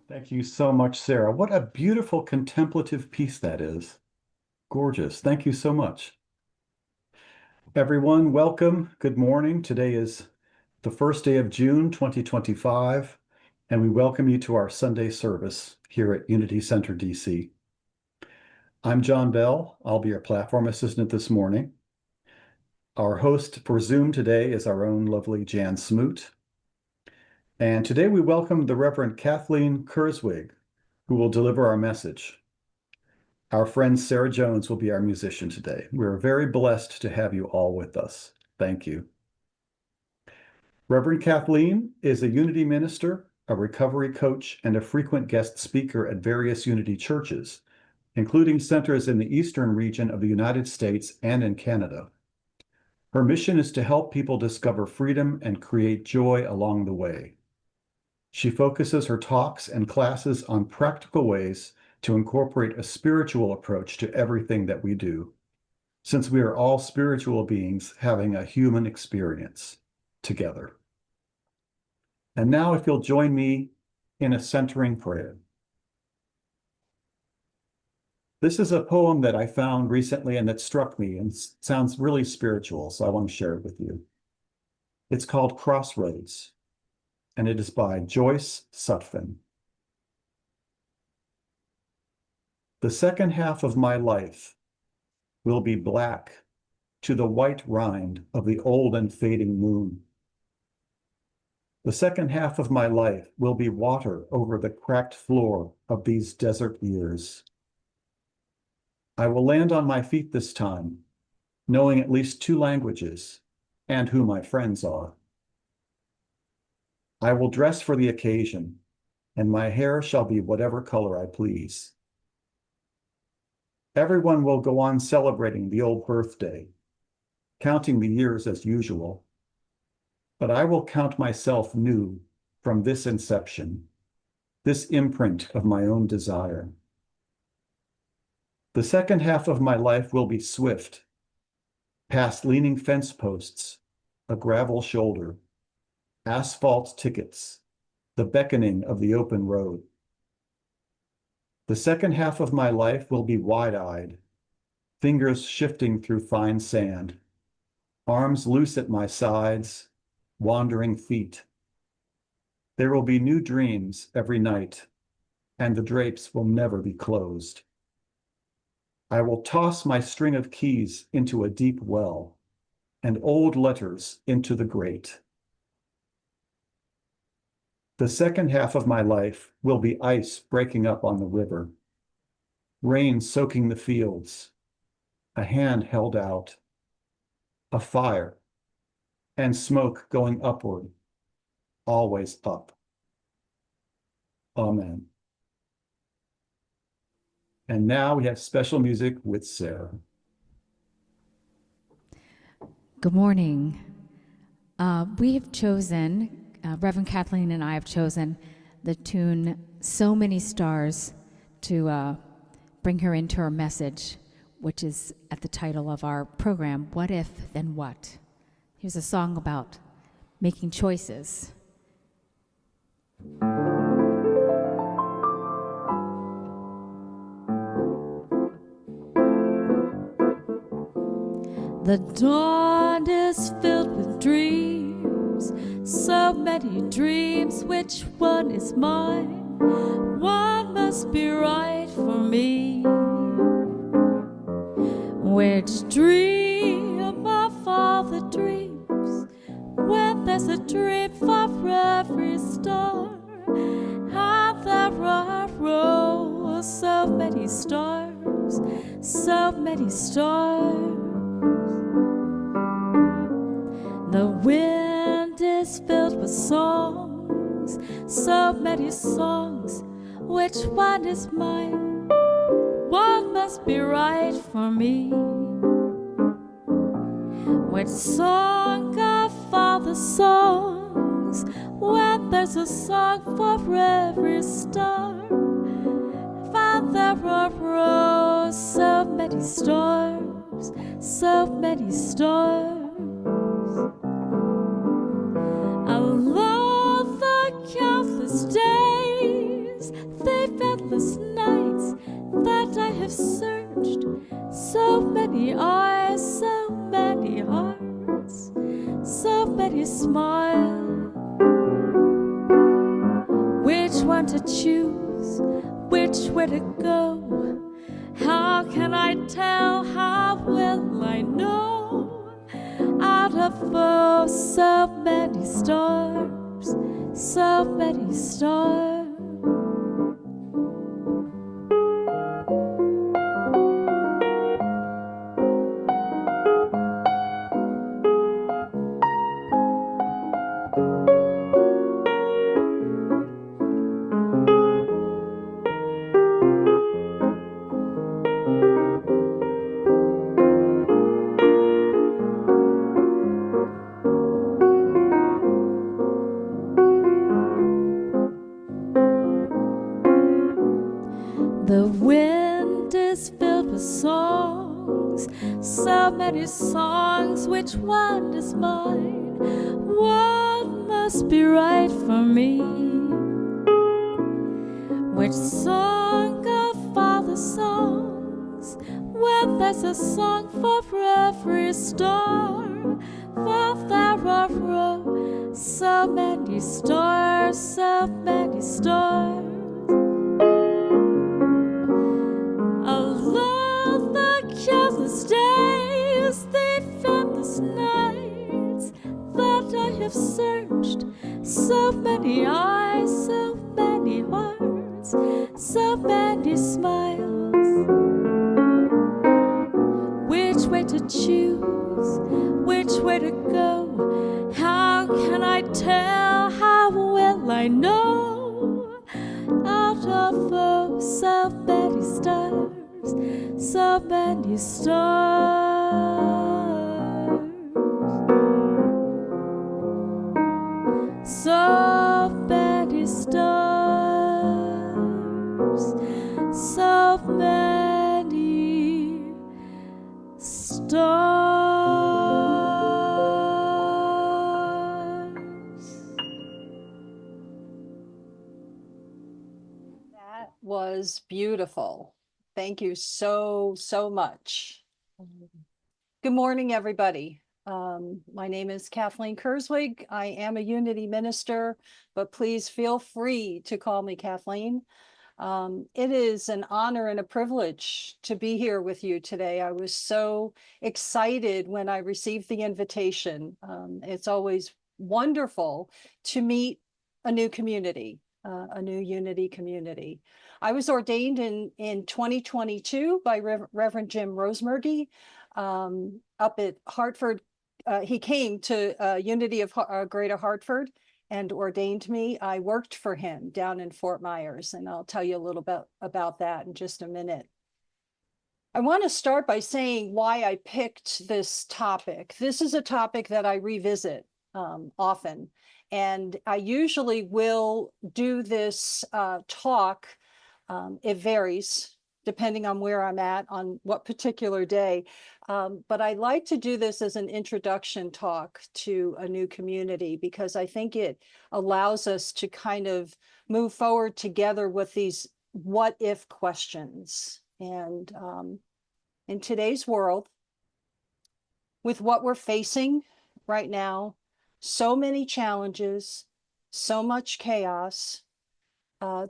Thank you so much, Sarah. What a beautiful contemplative piece that is. Gorgeous. Thank you so much. Everyone, welcome. Good morning. Today is the first day of June 2025, and we welcome you to our Sunday service here at Unity Center, DC. I'm John Bell. I'll be your platform assistant this morning. Our host for Zoom today is our own lovely Jan Smoot. And today we welcome the Reverend Kathleen Kerswig, who will deliver our message. Our friend Sara Jones will be our musician today. We're very blessed to have you all with us. Thank you. Reverend Kathleen is a Unity minister, a recovery coach, and a frequent guest speaker at various Unity churches, including centers in the eastern region of the United States and in Canada. Her mission is to help people discover freedom and create joy along the way. She focuses her talks and classes on practical ways to incorporate a spiritual approach to everything that we do, since we are all spiritual beings having a human experience together. And now, if you'll join me in a centering prayer. This is a poem that I found recently and that struck me and sounds really spiritual, so I want to share it with you. It's called Crossroads, and it is by Joyce Sutphin. The second half of my life will be black to the white rind of the old and fading moon. The second half of my life will be water over the cracked floor of these desert years. I will land on my feet this time, knowing at least 2 languages and who my friends are. I will dress for the occasion, and my hair shall be whatever color I please. Everyone will go on celebrating the old birthday, counting the years as usual, but I will count myself new from this inception, this imprint of my own desire. The second half of my life will be swift, past leaning fence posts, a gravel shoulder, asphalt tickets, the beckoning of the open road. The second half of my life will be wide-eyed, fingers shifting through fine sand, arms loose at my sides, wandering feet. There will be new dreams every night, and the drapes will never be closed. I will toss my string of keys into a deep well, and old letters into the grate. The second half of my life will be ice breaking up on the river, rain soaking the fields, a hand held out, a fire, and smoke going upward, always up. Amen. And now we have special music with Sarah. Good morning. We have chosen, Reverend Kathleen and I have chosen the tune So Many Stars to bring her into her message, which is at the title of our program, What If Then What? Here's a song about making choices. The dawn is filled with dreams, so many dreams. Which one is mine? One must be right for me. Which dream of all the dreams? When there's a dream for every star, and there are so many stars, so many stars. The wind is filled with songs, so many songs. Which one is mine? One must be right for me. Which song of all the songs? When there's a song for every star, and there are so many stars, so many stars. Along the countless days endless nights that I have searched, so many eyes, so many hearts, so many smiles. Which one to choose, which way to go? How can I tell, how will I know? Out of so many stars, so many stars. The wind is filled with songs, so many songs, which one is mine? What must be right for me? Which song of all the songs, when there's a song for every star? For there are so many stars, so many stars. Countless days, the endless nights that I have searched, so many eyes, so many hearts, so many smiles. Which way to choose, which way to go? How can I tell, how will I know? Out of so many stars, so many stars, so many stars, so many stars. That was beautiful. Thank you so much. Good morning, everybody. My name is Kathleen Kerswig. I am a Unity minister, but please feel free to call me Kathleen. It is an honor and a privilege to be here with you today. I was so excited when I received the invitation. It's always wonderful to meet a new community, a new Unity community. I was ordained in 2022 by Reverend Jim Rosemergy up at Hartford. He came to Unity of Greater Hartford and ordained me. I worked for him down in Fort Myers, and I'll tell you a little bit about that in just a minute. I want to start by saying why I picked this topic. This is a topic that I revisit often, and I usually will do this talk. It varies depending on where I'm at on what particular day. But I like to do this as an introduction talk to a new community because I think it allows us to kind of move forward together with these what if questions. And in today's world, with what we're facing right now, so many challenges, so much chaos,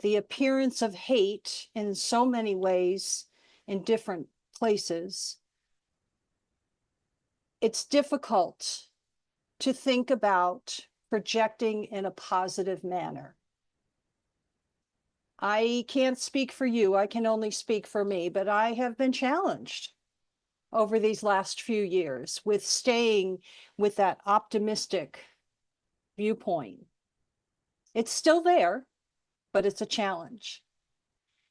the appearance of hate in so many ways in different places, it's difficult to think about projecting in a positive manner. I can't speak for you, I can only speak for me, but I have been challenged over these last few years with staying with that optimistic viewpoint. It's still there, but it's a challenge.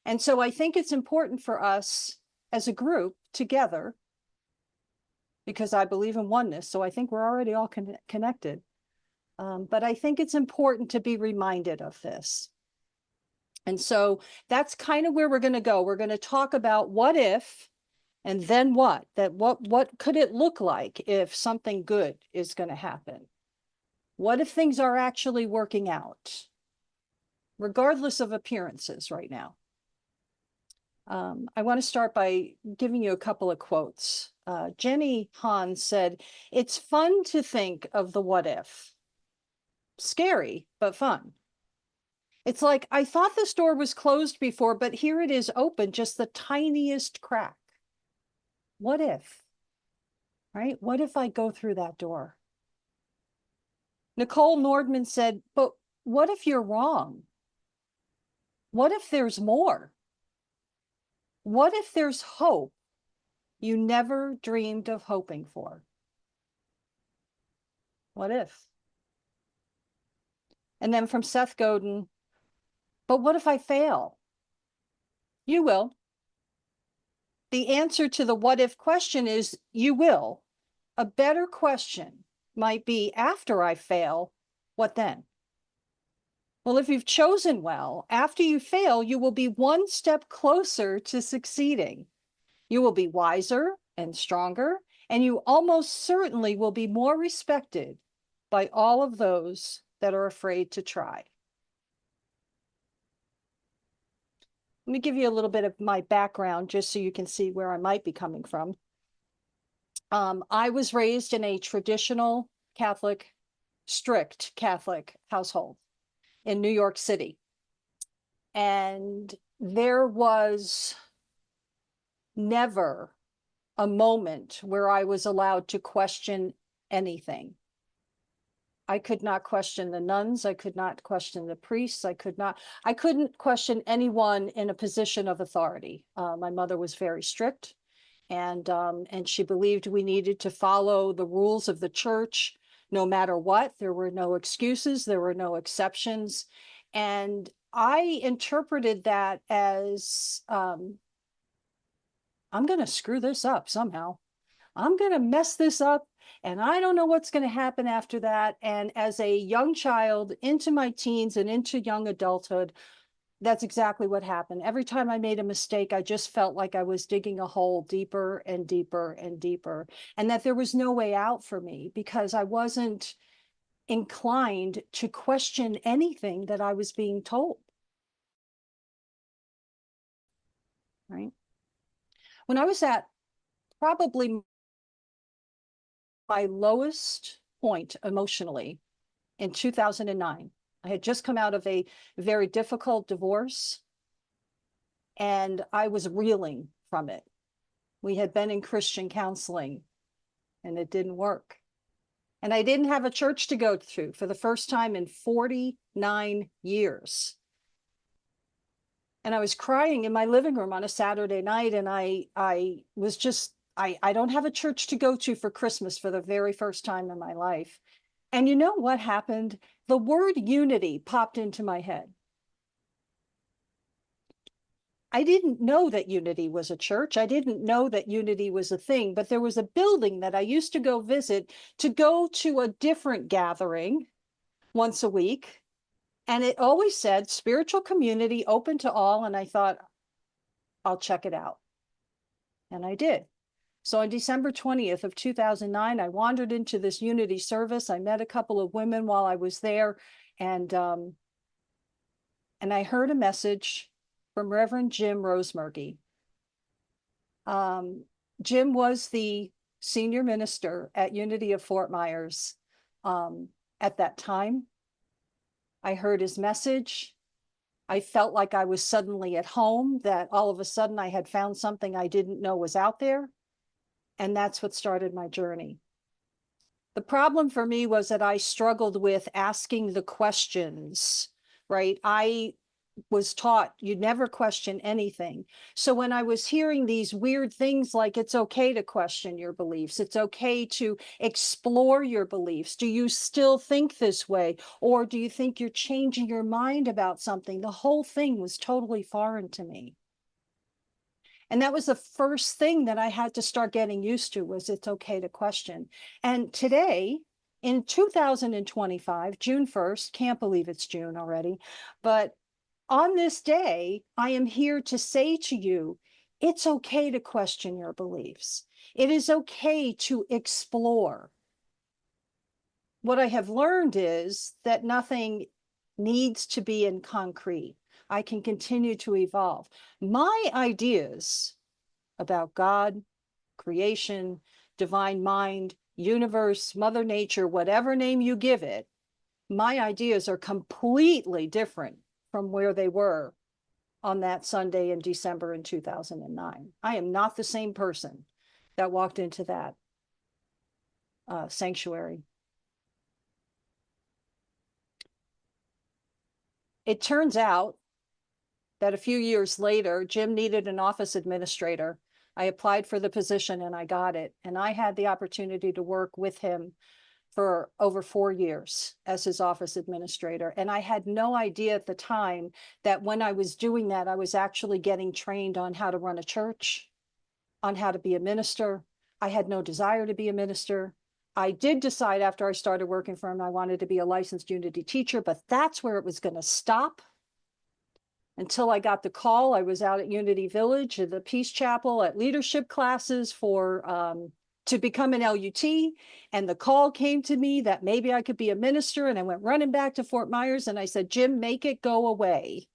And so I think it's important for us as a group together, because I believe in oneness, so I think we're already all connected. But I think it's important to be reminded of this. And so that's kind of where we're going to go. We're going to talk about what if, and then what? What could it look like if something good is going to happen? What if things are actually working out, regardless of appearances right now? I want to start by giving you a couple of quotes. Jenny Han said, "It's fun to think of the what if. Scary, but fun. It's like, I thought this door was closed before, but here it is open, just the tiniest crack. What if, right? What if I go through that door?" Nicole Nordman said, "But what if you're wrong? What if there's more? What if there's hope you never dreamed of hoping for? What if?" And then from Seth Godin, "But what if I fail?" You will. The answer to the what if question is you will. A better question might be, after I fail, what then? Well, if you've chosen well, after you fail, you will be one step closer to succeeding. You will be wiser and stronger, and you almost certainly will be more respected by all of those that are afraid to try. Let me give you a little bit of my background just so you can see where I might be coming from. I was raised in a traditional Catholic, strict Catholic household in New York City. And there was never a moment where I was allowed to question anything. I could not question the nuns. I could not question the priests. I couldn't question anyone in a position of authority. My mother was very strict, and she believed we needed to follow the rules of the church no matter what. There were no excuses. There were no exceptions. And I interpreted that as, I'm going to screw this up somehow. I'm going to mess this up, and I don't know what's going to happen after that. And as a young child into my teens and into young adulthood, that's exactly what happened. Every time I made a mistake, I just felt like I was digging a hole deeper and deeper and deeper, and that there was no way out for me because I wasn't inclined to question anything that I was being told. Right? When I was at probably my lowest point emotionally in 2009, I had just come out of a very difficult divorce, and I was reeling from it. We had been in Christian counseling, and it didn't work. And I didn't have a church to go to for the first time in 49 years. And I was crying in my living room on a Saturday night, and I was just, I don't have a church to go to for Christmas for the very first time in my life. And you know what happened? The word unity popped into my head. I didn't know that Unity was a church. I didn't know that Unity was a thing, but there was a building that I used to go visit to go to a different gathering once a week. And it always said spiritual community open to all. And I thought, I'll check it out. And I did. So on December 20th of 2009, I wandered into this Unity service. I met a couple of women while I was there. And I heard a message from Reverend Jim Rosemurgy. Jim was the senior minister at Unity of Fort Myers at that time. I heard his message. I felt like I was suddenly at home, that all of a sudden I had found something I didn't know was out there. And that's what started my journey. The problem for me was that I struggled with asking the questions, right? I was taught you never question anything. So when I was hearing these weird things like it's okay to question your beliefs, it's okay to explore your beliefs. Do you still think this way? Or do you think you're changing your mind about something? The whole thing was totally foreign to me. And that was the first thing that I had to start getting used to, was it's okay to question. And today, in 2025, June 1st, can't believe it's June already, but on this day, I am here to say to you, it's okay to question your beliefs. It is okay to explore. What I have learned is that nothing needs to be in concrete. I can continue to evolve. My ideas about God, creation, divine mind, universe, Mother Nature, whatever name you give it, my ideas are completely different from where they were on that Sunday in December in 2009. I am not the same person that walked into that sanctuary. It turns out that a few years later, Jim needed an office administrator. I applied for the position and I got it. And I had the opportunity to work with him for over 4 years as his office administrator. And I had no idea at the time that when I was doing that, I was actually getting trained on how to run a church, on how to be a minister. I had no desire to be a minister. I did decide after I started working for him, I wanted to be a licensed Unity teacher, but that's where it was going to stop. Until I got the call, I was out at Unity Village at the Peace Chapel at leadership classes for to become an LUT. And the call came to me that maybe I could be a minister. And I went running back to Fort Myers and I said, Jim, make it go away.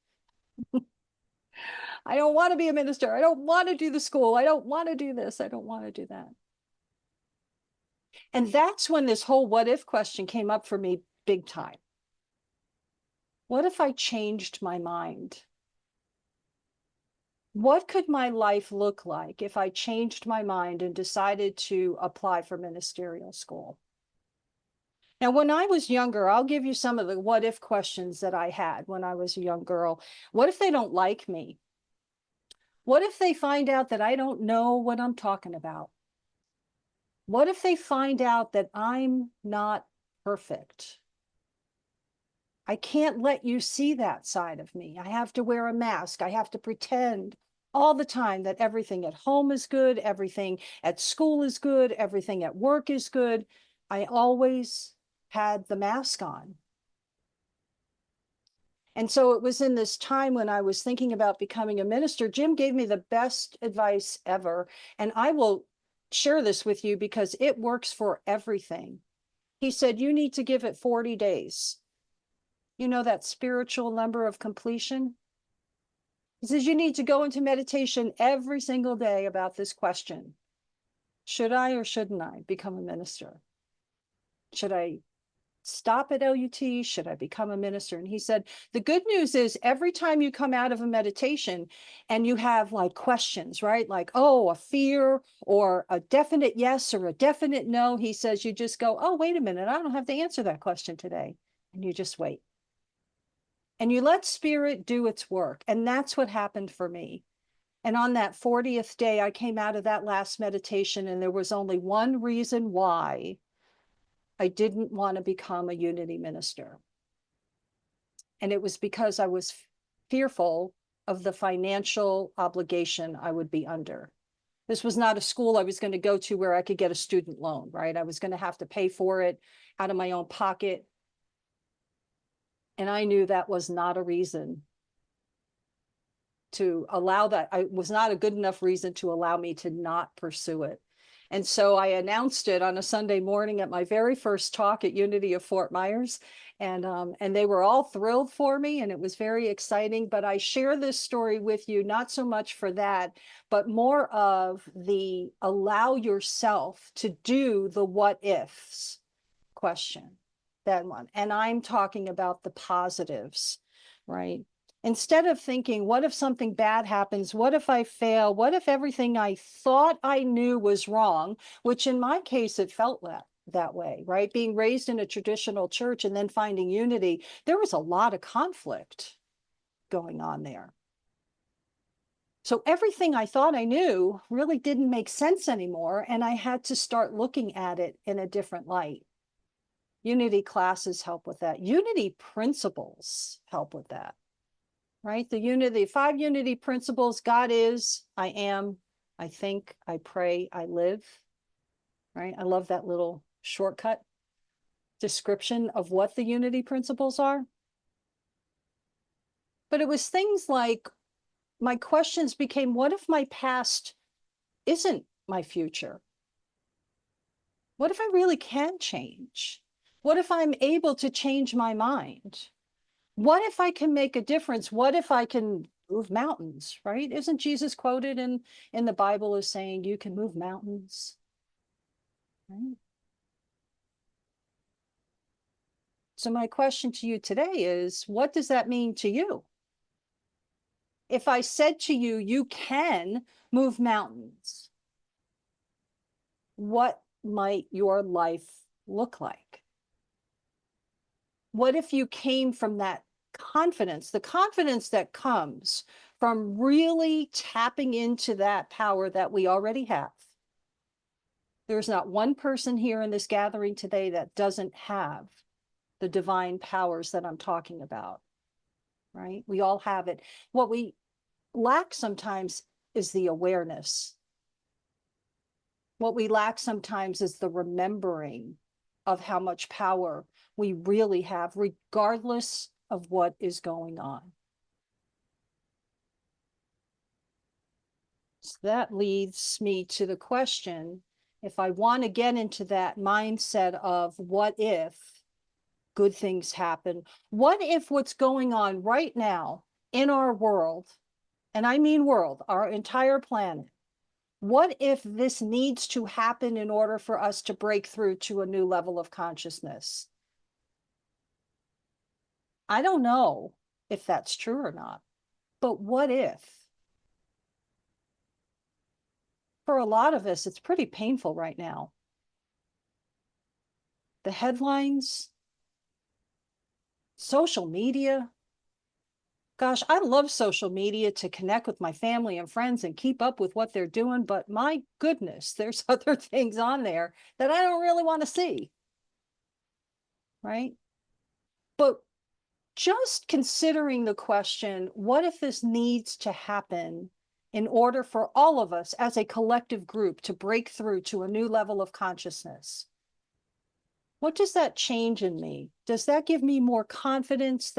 I don't want to be a minister. I don't want to do the school. I don't want to do this. I don't want to do that. And that's when this whole what if question came up for me big time. What if I changed my mind? What could my life look like if I changed my mind and decided to apply for ministerial school? Now, when I was younger, I'll give you some of the what if questions that I had when I was a young girl. What if they don't like me? What if they find out that I don't know what I'm talking about? What if they find out that I'm not perfect? I can't let you see that side of me. I have to wear a mask. I have to pretend all the time that everything at home is good, everything at school is good, everything at work is good. I always had the mask on. And so it was in this time when I was thinking about becoming a minister, Jim gave me the best advice ever. And I will share this with you because it works for everything. He said, you need to give it 40 days. You know, that spiritual number of completion? He says, you need to go into meditation every single day about this question. Should I or shouldn't I become a minister? Should I stop at LUT? Should I become a minister? And he said, the good news is every time you come out of a meditation and you have like questions, right? Like, oh, a fear or a definite yes or a definite no. He says, you just go, oh, wait a minute. I don't have to answer that question today. And you just wait. And you let spirit do its work. And that's what happened for me. And on that 40th day, I came out of that last meditation, and there was only one reason why I didn't want to become a Unity minister. And it was because I was fearful of the financial obligation I would be under. This was not a school I was going to go to where I could get a student loan, right? I was going to have to pay for it out of my own pocket. And I knew that was not a reason to allow that. It was not a good enough reason to allow me to not pursue it. And so I announced it on a Sunday morning at my very first talk at Unity of Fort Myers. And they were all thrilled for me, and it was very exciting. But I share this story with you, not so much for that, but more of the allow yourself to do the what ifs question. That one. And I'm talking about the positives, right? Instead of thinking, what if something bad happens? What if I fail? What if everything I thought I knew was wrong? Which in my case, it felt that way, right? Being raised in a traditional church and then finding Unity, there was a lot of conflict going on there. So everything I thought I knew really didn't make sense anymore. And I had to start looking at it in a different light. Unity classes help with that. Unity principles help with that, right? The 5 Unity principles: God is, I am, I think, I pray, I live, right? I love that little shortcut description of what the Unity principles are. But it was things like, my questions became, what if my past isn't my future? What if I really can change? What if I'm able to change my mind? What if I can make a difference? What if I can move mountains, right? Isn't Jesus quoted in the Bible as saying you can move mountains, right? So my question to you today is, what does that mean to you? If I said to you, you can move mountains, what might your life look like? What if you came from that confidence, the confidence that comes from really tapping into that power that we already have? There's not one person here in this gathering today that doesn't have the divine powers that I'm talking about, right? We all have it. What we lack sometimes is the awareness. What we lack sometimes is the remembering of how much power we really have, regardless of what is going on. So that leads me to the question, if I want to get into that mindset of what if good things happen, what if what's going on right now in our world, and I mean world, our entire planet, what if this needs to happen in order for us to break through to a new level of consciousness? I don't know if that's true or not, but what if? For a lot of us, it's pretty painful right now. The headlines, social media. Gosh, I love social media to connect with my family and friends and keep up with what they're doing, but my goodness, there's other things on there that I don't really want to see, right? But just considering the question, what if this needs to happen in order for all of us as a collective group to break through to a new level of consciousness? What does that change in me? Does that give me more confidence?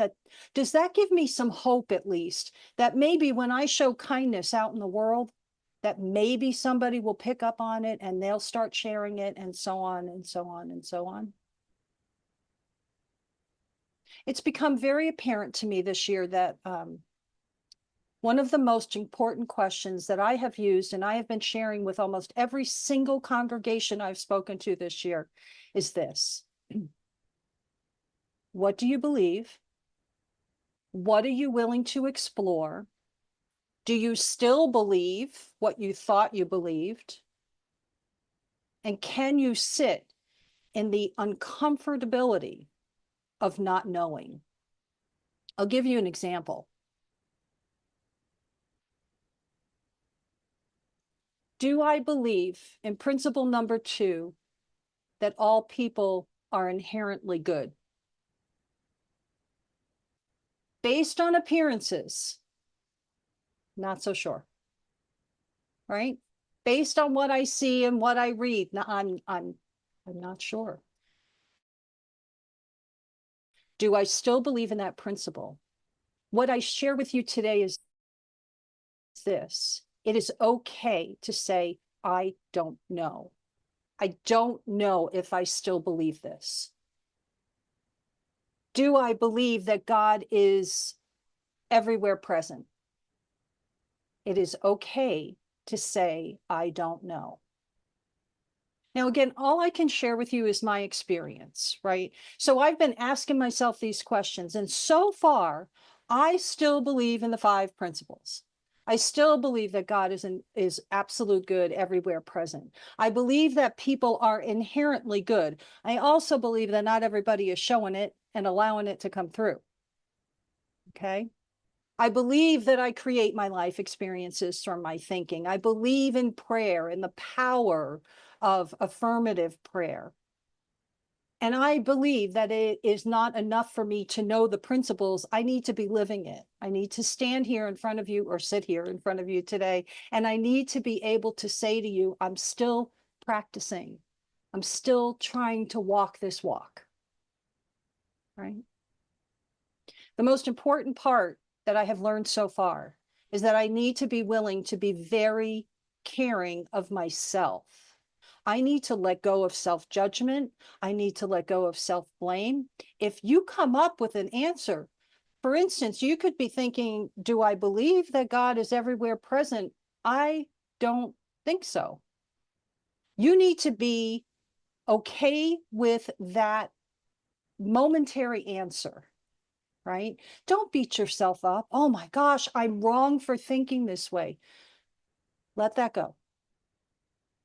Does that give me some hope, at least, that maybe when I show kindness out in the world, that maybe somebody will pick up on it and they'll start sharing it, and so on and so on and so on? It's become very apparent to me this year that one of the most important questions that I have used, and I have been sharing with almost every single congregation I've spoken to this year, is this. What do you believe? What are you willing to explore? Do you still believe what you thought you believed? And can you sit in the uncomfortability of not knowing? I'll give you an example. Do I believe in principle number 2 that all people are inherently good? Based on appearances, not so sure, right? Based on what I see and what I read, I'm not sure. Do I still believe in that principle? What I share with you today is this. It is okay to say, I don't know. I don't know if I still believe this. Do I believe that God is everywhere present? It is okay to say, I don't know. Now, again, all I can share with you is my experience, right? So I've been asking myself these questions, and so far, I still believe in the 5 principles. I still believe that God is absolute good, everywhere present. I believe that people are inherently good. I also believe that not everybody is showing it and allowing it to come through. Okay? I believe that I create my life experiences from my thinking. I believe in prayer and the power of affirmative prayer. And I believe that it is not enough for me to know the principles. I need to be living it. I need to stand here in front of you, or sit here in front of you today, and I need to be able to say to you, I'm still practicing. I'm still trying to walk this walk, right? The most important part that I have learned so far is that I need to be willing to be very caring of myself. I need to let go of self-judgment. I need to let go of self-blame. If you come up with an answer for instance, you could be thinking, do I believe that God is everywhere present? I don't think so. You need to be okay with that momentary answer, right? Don't beat yourself up. Oh my gosh, I'm wrong for thinking this way. Let that go.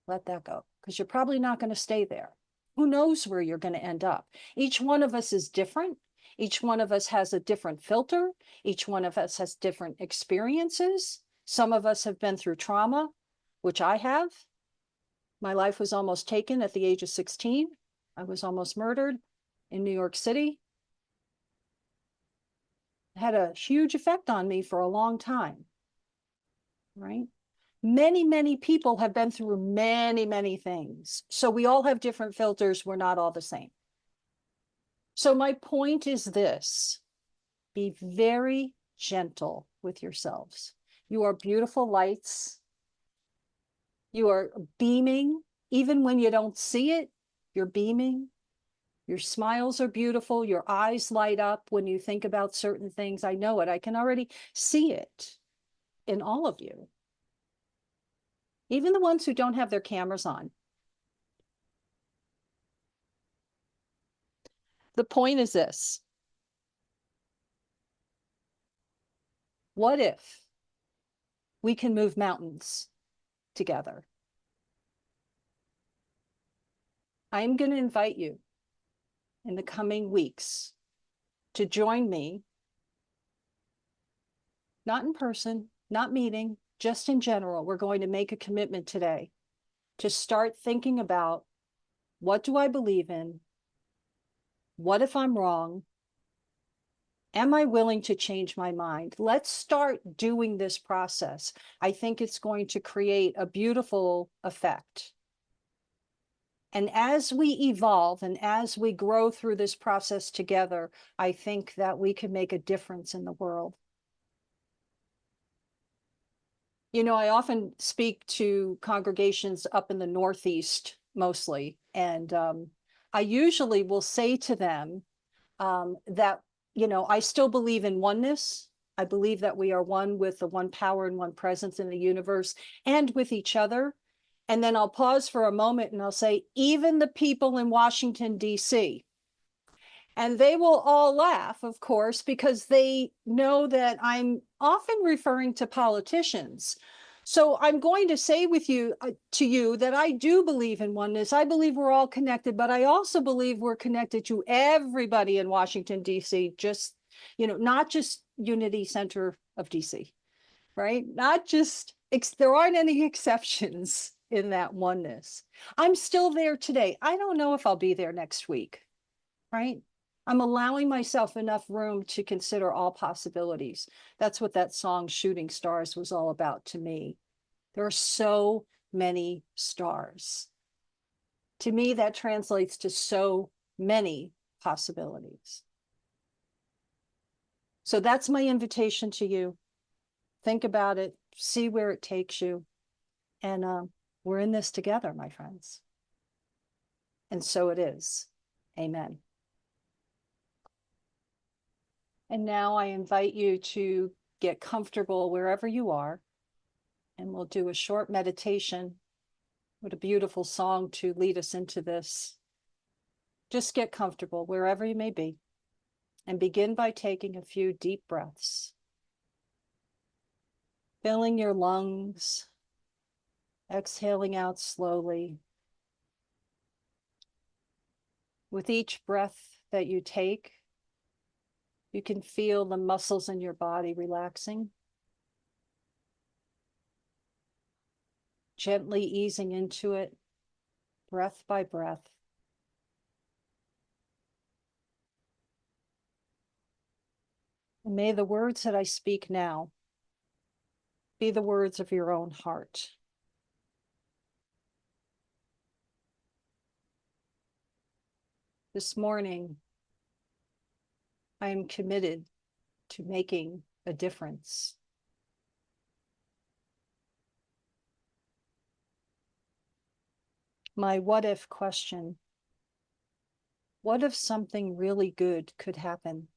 Let that go, because you're probably not going to stay there. Who knows where you're going to end up? Each one of us is different. Each one of us has a different filter. Each one of us has different experiences. Some of us have been through trauma, which I have. My life was almost taken at the age of 16. I was almost murdered in New York City. It had a huge effect on me for a long time, right? Many, many people have been through many, many things. So we all have different filters. We're not all the same. So my point is this: be very gentle with yourselves. You are beautiful lights. You are beaming. Even when you don't see it, you're beaming. Your smiles are beautiful. Your eyes light up when you think about certain things. I know it. I can already see it in all of you. Even the ones who don't have their cameras on. The point is this: what if we can move mountains together? I'm going to invite you in the coming weeks to join me, not in person, not meeting, just in general. We're going to make a commitment today to start thinking about, what do I believe in? What if I'm wrong? Am I willing to change my mind? Let's start doing this process. I think it's going to create a beautiful effect. And as we evolve and as we grow through this process together, I think that we can make a difference in the world. You know, I often speak to congregations up in the Northeast mostly, and I usually will say to them that, you know, I still believe in oneness. I believe that we are one with the one power and one presence in the universe and with each other. And then I'll pause for a moment and I'll say, even the people in Washington, D.C., and they will all laugh, of course, because they know that I'm often referring to politicians. So I'm going to say to you that I do believe in oneness. I believe we're all connected, but I also believe we're connected to everybody in Washington, D.C., just, you know, not just Unity Center of D.C., right? Not just, there aren't any exceptions in that oneness. I'm still there today. I don't know if I'll be there next week, right? I'm allowing myself enough room to consider all possibilities. That's what that song Shooting Stars was all about to me. There are so many stars. To me, that translates to so many possibilities. So that's my invitation to you. Think about it, see where it takes you. And we're in this together, my friends. And so it is. Amen. And now I invite you to get comfortable wherever you are, and we'll do a short meditation with a beautiful song to lead us into this. Just get comfortable wherever you may be, and begin by taking a few deep breaths, filling your lungs, exhaling out slowly. With each breath that you take, you can feel the muscles in your body relaxing, gently easing into it, breath by breath. And may the words that I speak now be the words of your own heart. This morning, I am committed to making a difference. My what if question: what if something really good could happen?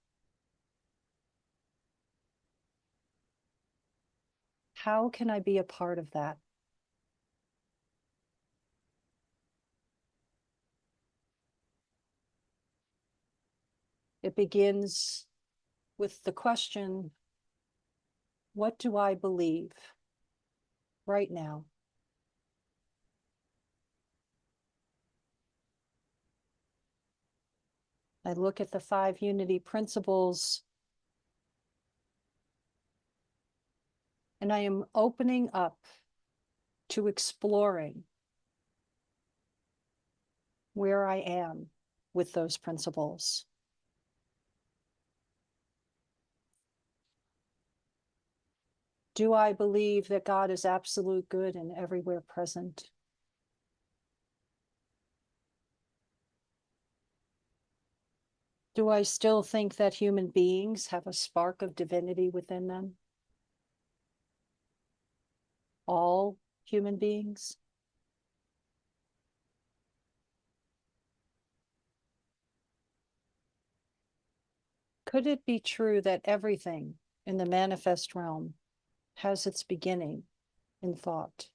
How can I be a part of that? It begins with the question, what do I believe right now? I look at the 5 unity principles, and I am opening up to exploring where I am with those principles. Do I believe that God is absolute good and everywhere present? Do I still think that human beings have a spark of divinity within them? All human beings? Could it be true that everything in the manifest realm has its beginning in thought?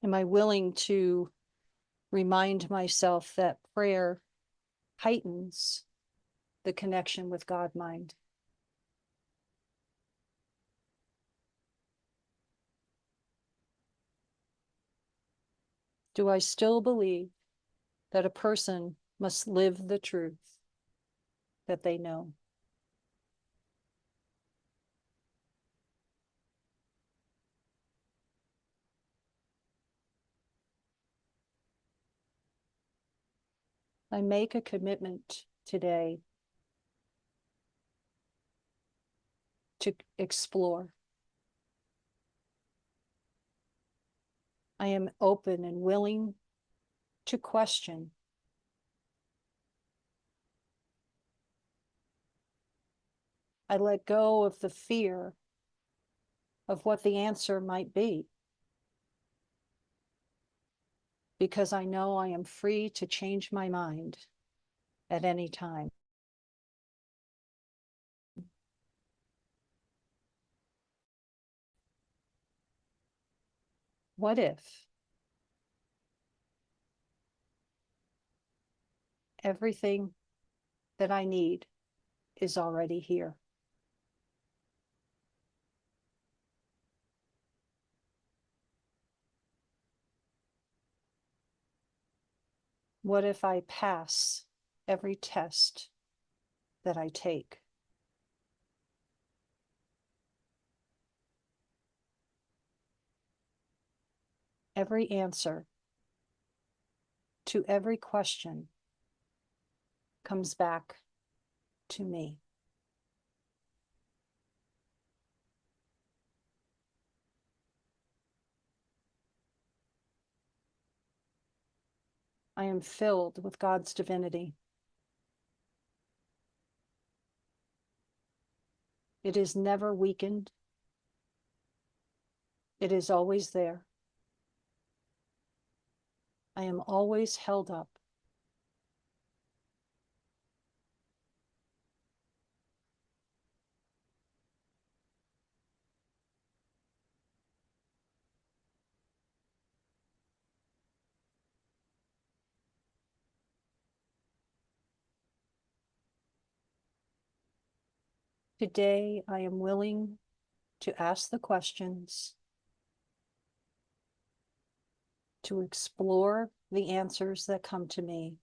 Am I willing to remind myself that prayer heightens the connection with God mind? Do I still believe that a person must live the truth that they know? I make a commitment today to explore. I am open and willing to question. I let go of the fear of what the answer might be, because I know I am free to change my mind at any time. What if everything that I need is already here? What if I pass every test that I take? Every answer to every question comes back to me. I am filled with God's divinity. It is never weakened. It is always there. I am always held up. Today, I am willing to ask the questions, to explore the answers that come to me.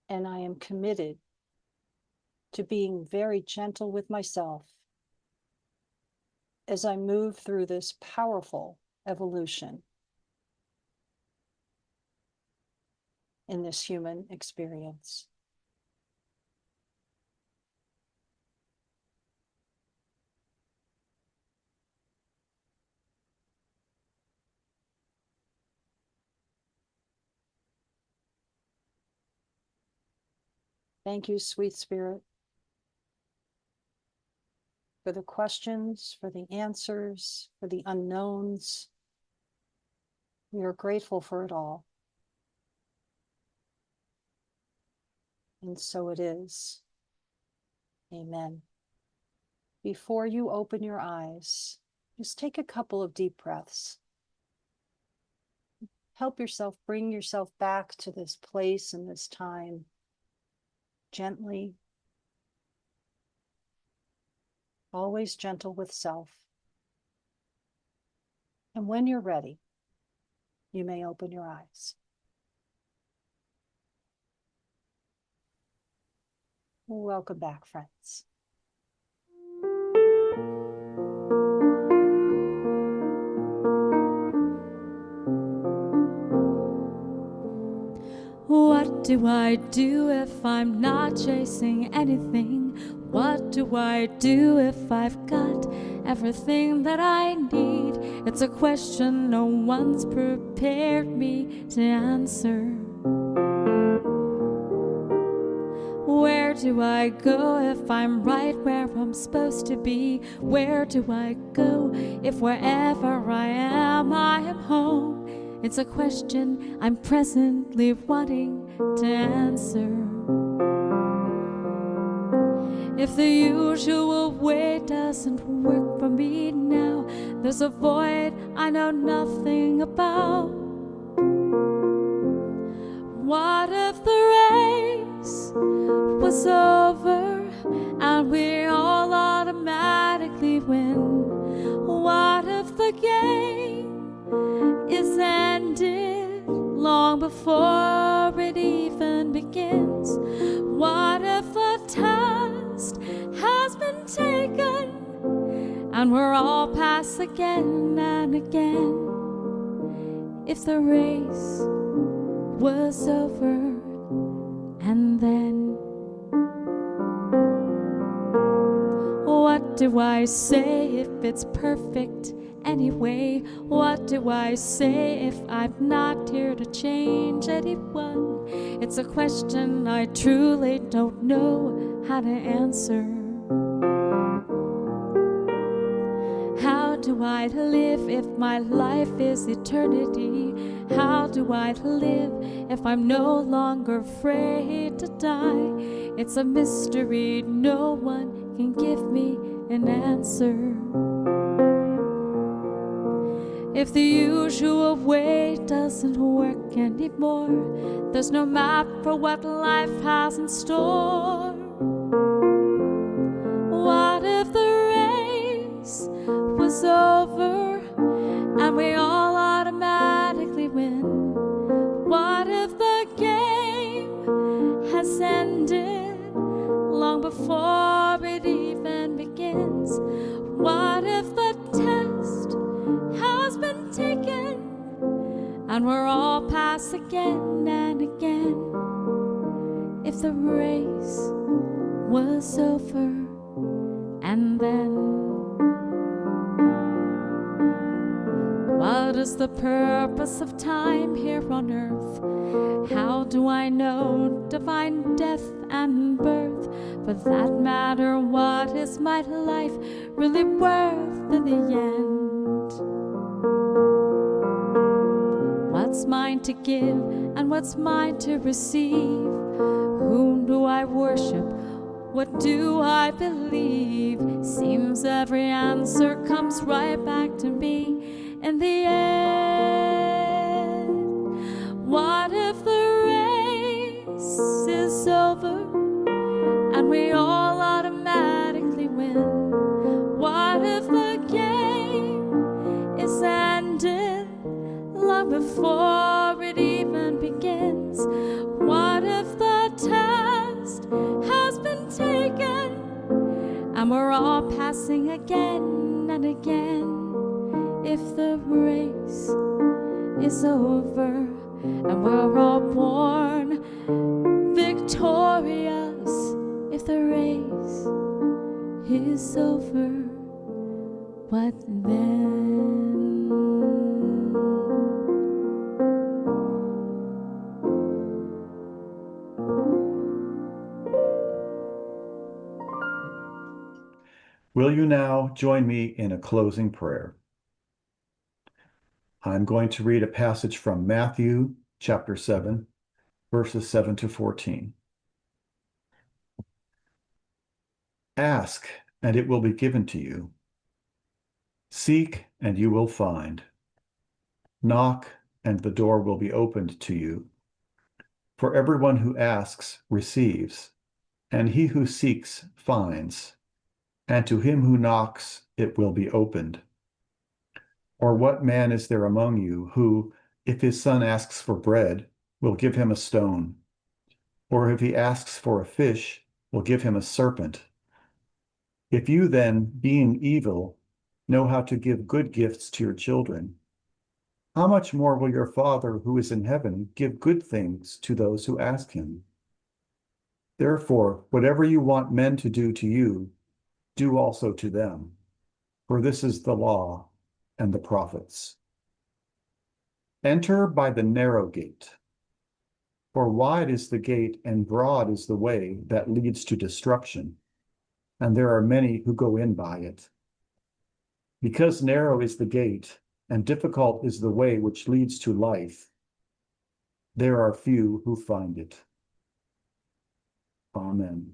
And I am committed to being very gentle with myself as I move through this powerful evolution in this human experience. Thank you, sweet spirit, for the questions, for the answers, for the unknowns, We are grateful for it all. And so it is. Amen. Before you open your eyes, just take a couple of deep breaths. Help yourself, bring yourself back to this place and this time gently. Always gentle with self. And when you're ready, you may open your eyes. Welcome back, friends. What do I do if I'm not chasing anything? What do I do if I've got everything that I need? It's a question no one's prepared me to answer. Where do I go if I'm right where I'm supposed to be? Where do I go if wherever I am home? It's a question I'm presently wanting to answer. If the usual way doesn't work for me now, there's a void I know nothing about. What if the race was over and we all automatically win? What if the game is ended long before it even begins? What if the test has been taken and we're all past again and again? If the race was over and then what do I say if it's perfect anyway? What do I say if I'm not here to change anyone? It's a question I truly don't know how to answer. How do I live if my life is eternity? How do I live if I'm no longer afraid to die? It's a mystery, no one can give me an answer. If the usual way doesn't work anymore, there's no map for what life has in store. What if the race was over and we all automatically win? What if the game has ended long before it even begins? What if the test has been taken and we're all past again and again? If the race was over and then what is the purpose of time here on earth? How do I know divine death and birth? For that matter, what is my life really worth in the end? What's mine to give and what's mine to receive? Whom do I worship? What do I believe? Seems every answer comes right back to me in the end. What if the race is over and we all automatically win? What if the game is ended long before it even begins? What if the test has been taken and we're all passing again and again? If the race is over and we're all born victorious, if the race is over, what then? Will you now join me in a closing prayer? I'm going to read a passage from Matthew chapter 7, verses 7 to 14. Ask, and it will be given to you. Seek, and you will find. Knock, and the door will be opened to you. For everyone who asks receives, and he who seeks finds, and to him who knocks it will be opened. Or what man is there among you who, if his son asks for bread, will give him a stone? Or if he asks for a fish, will give him a serpent? If you then, being evil, know how to give good gifts to your children, how much more will your Father who is in heaven give good things to those who ask him? Therefore, whatever you want men to do to you, do also to them, for this is the law and the prophets. Enter by the narrow gate, for wide is the gate and broad is the way that leads to destruction, and there are many who go in by it. Because narrow is the gate and difficult is the way which leads to life, there are few who find it. Amen.